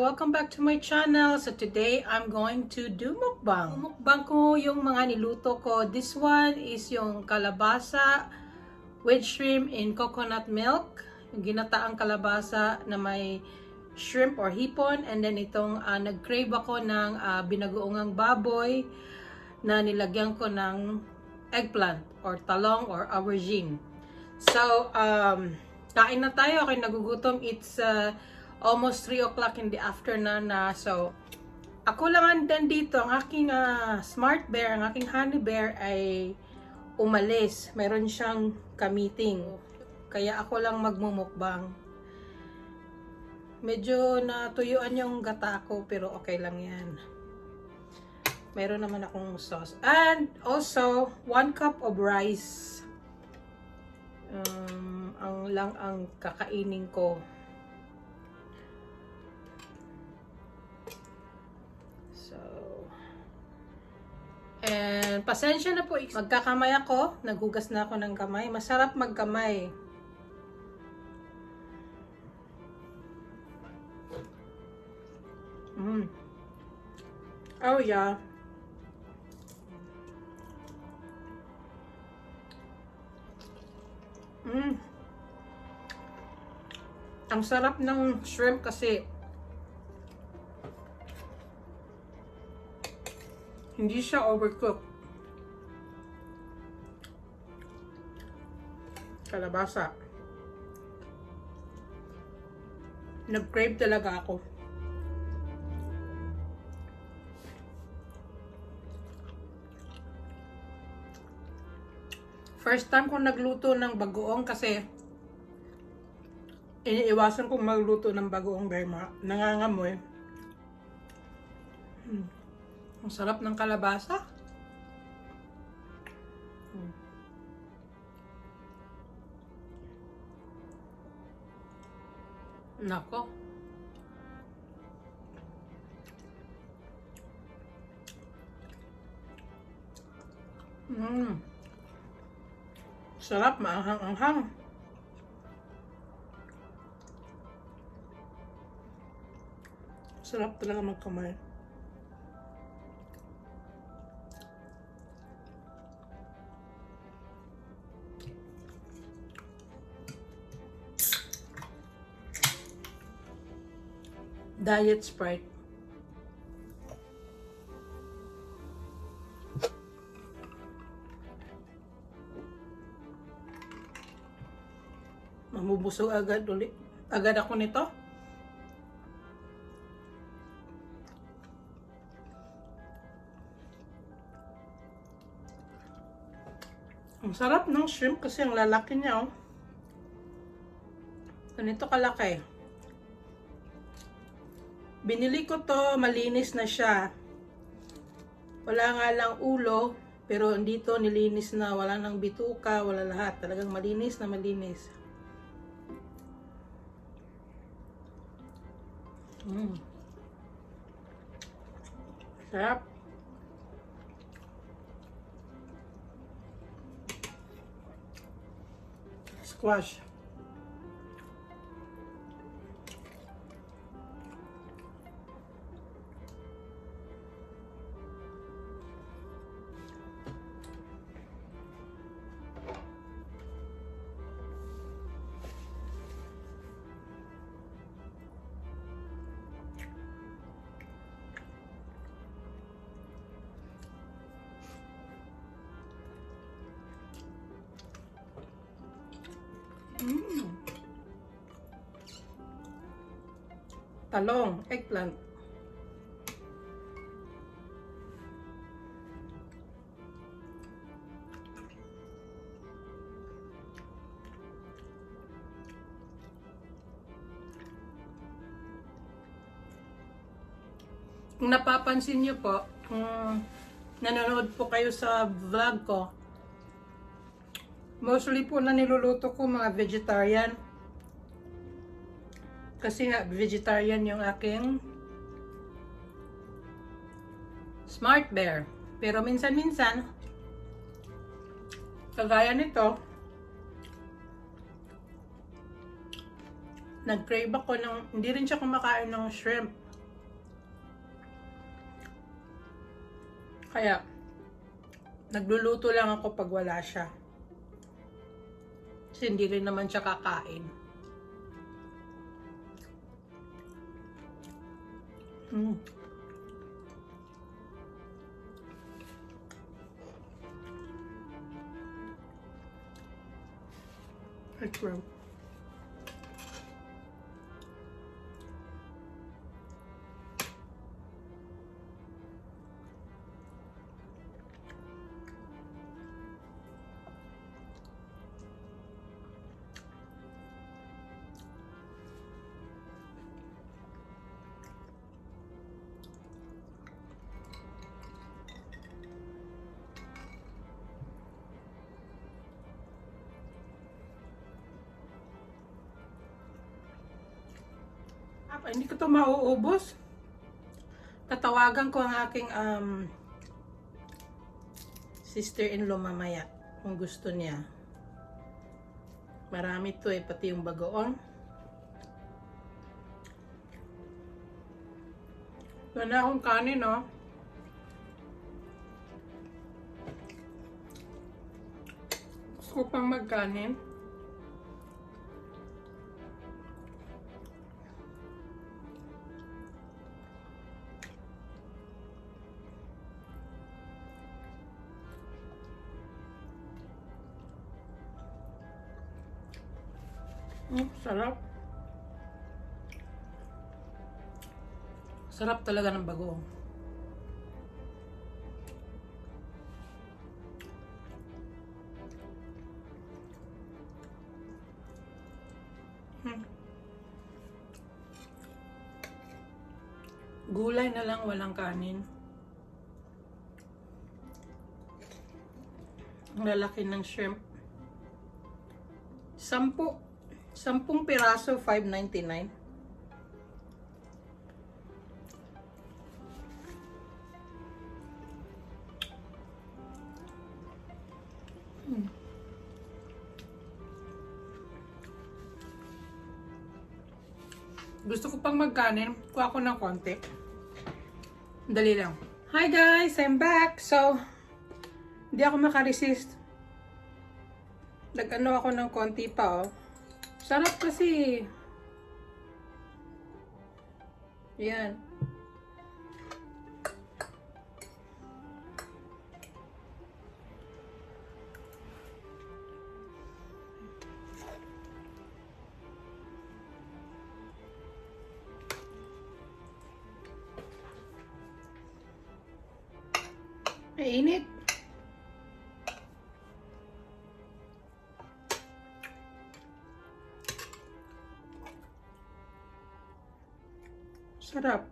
welcome back to my channel. So today I'm going to do mukbang. Mukbang ko yung mga niluto ko. This one is yung kalabasa with shrimp in coconut milk. Yung ginataang kalabasa na may shrimp or hipon. And then itong nag-crave ako ng binagoongang baboy na nilagyan ko ng eggplant or talong or aubergine. So, kain na tayo. Okay, nagugutom. It's almost 3 o'clock in the afternoon na. So, ako lang andan dito. Ang aking smart bear, ang aking honey bear ay umalis. Mayroon siyang ka-meeting. Kaya ako lang magmumukbang. Medyo natuyuan yung gata ko, pero okay lang yan. Mayroon naman akong sauce. And also, 1 cup of rice. Ang kakainin ko. And pasensya na po, magkakamay ako, naghugas na ako ng kamay. Masarap magkamay. Oh yeah. Ang sarap ng shrimp kasi hindi siya overcooked. Kalabasa. Nag-crave talaga ako. First time kong nagluto ng bagoong kasi iniiwasan kong magluto ng bagoong dahil nangangamoy. Ang sarap ng kalabasa. Nako. Sarap, maanghang-anghang. Sarap talaga magkamay. Diet Sprite. Mamubusog agad ulit. Agad ako nito. Ang sarap ng shrimp kasi ang lalaki niya, oh. Ganito kalaki. Binili ko to, malinis na siya. Wala nga lang ulo, pero dito nilinis na, wala nang bituka, wala lahat. Talagang malinis na malinis. Sarap. Squash. Talong, eggplant. Kung napapansin niyo po, kung nanonood po kayo sa vlog ko, mostly po na niluluto ko mga vegetarian. Kasi nga, vegetarian yung aking smart bear. Pero minsan-minsan, kagaya nito, nag-crave ako ng, hindi rin siya kumakain ng shrimp. Kaya, nagluluto lang ako pag wala siya. Kasi hindi rin naman siya kakain. It's true. Hindi ko to mauubos. Tatawagan ko ang aking sister-in-law mamaya kung gusto niya. Marami to eh, pati yung bagoong. Wala na akong kanin, no? Gusto ko pang magkanin. Sarap. Sarap talaga ng bagoong. Gulay na lang, walang kanin. Ang lalaki ng shrimp. 10 piraso, $5.99. Gusto ko pang magkanin. Kuha ko ng konti. Dali lang. Hi guys! I'm back! So, hindi ako makaresist. Nag-ano ako ng konti pa, oh. Sarap kasi. Yan. Mainit. Sarap.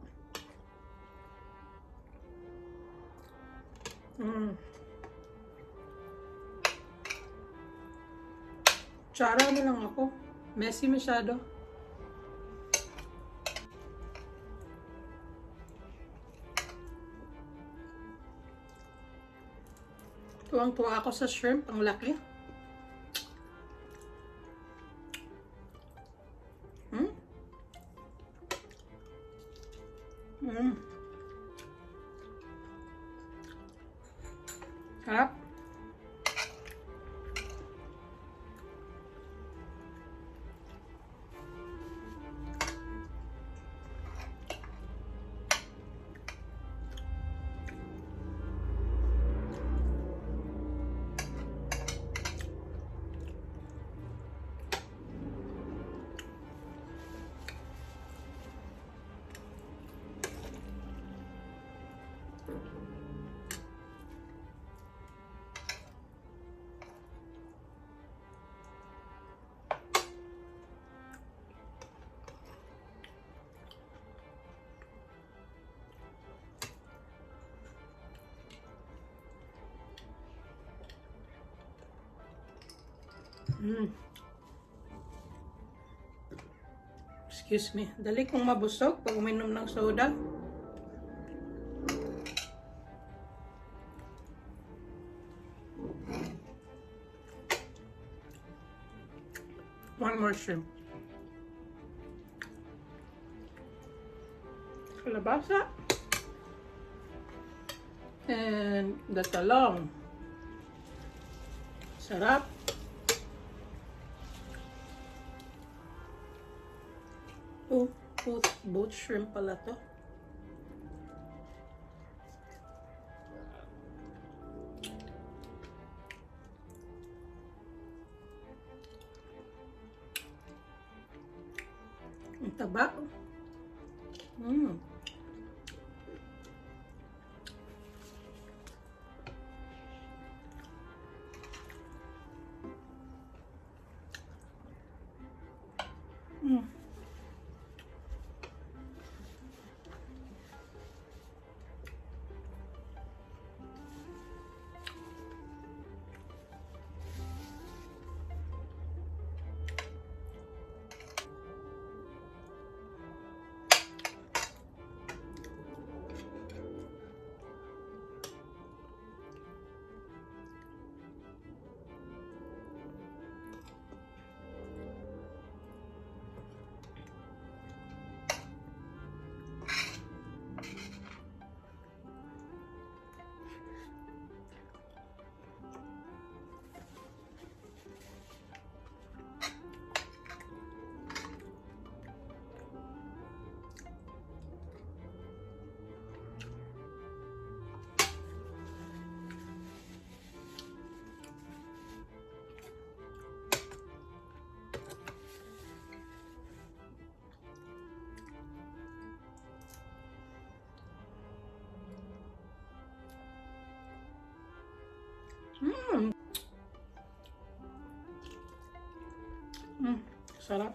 Tsara na lang ako. Messy masyado. Tuwang-tuwa ako sa shrimp. Ang laki. Sarap. Excuse me. Dali kong mabusog pag uminom ng soda. One more shrimp. Kalabasa. And the talong. Sarap. Oh, both shrimp pala to. Ang taba. Sarap.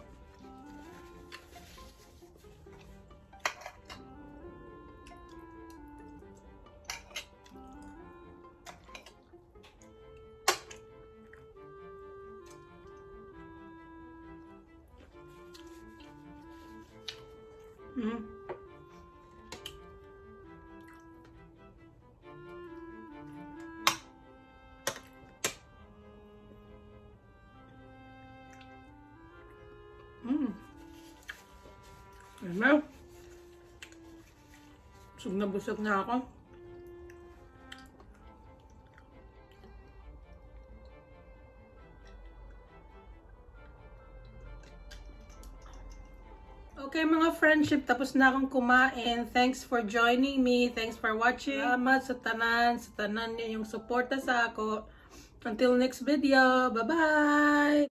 Ayan na. Busog na ako. Okay mga friendship, tapos na akong kumain. Thanks for joining me. Thanks for watching. Salamat sa tanan niyo yung suporta sa ako. Until next video. Bye-bye!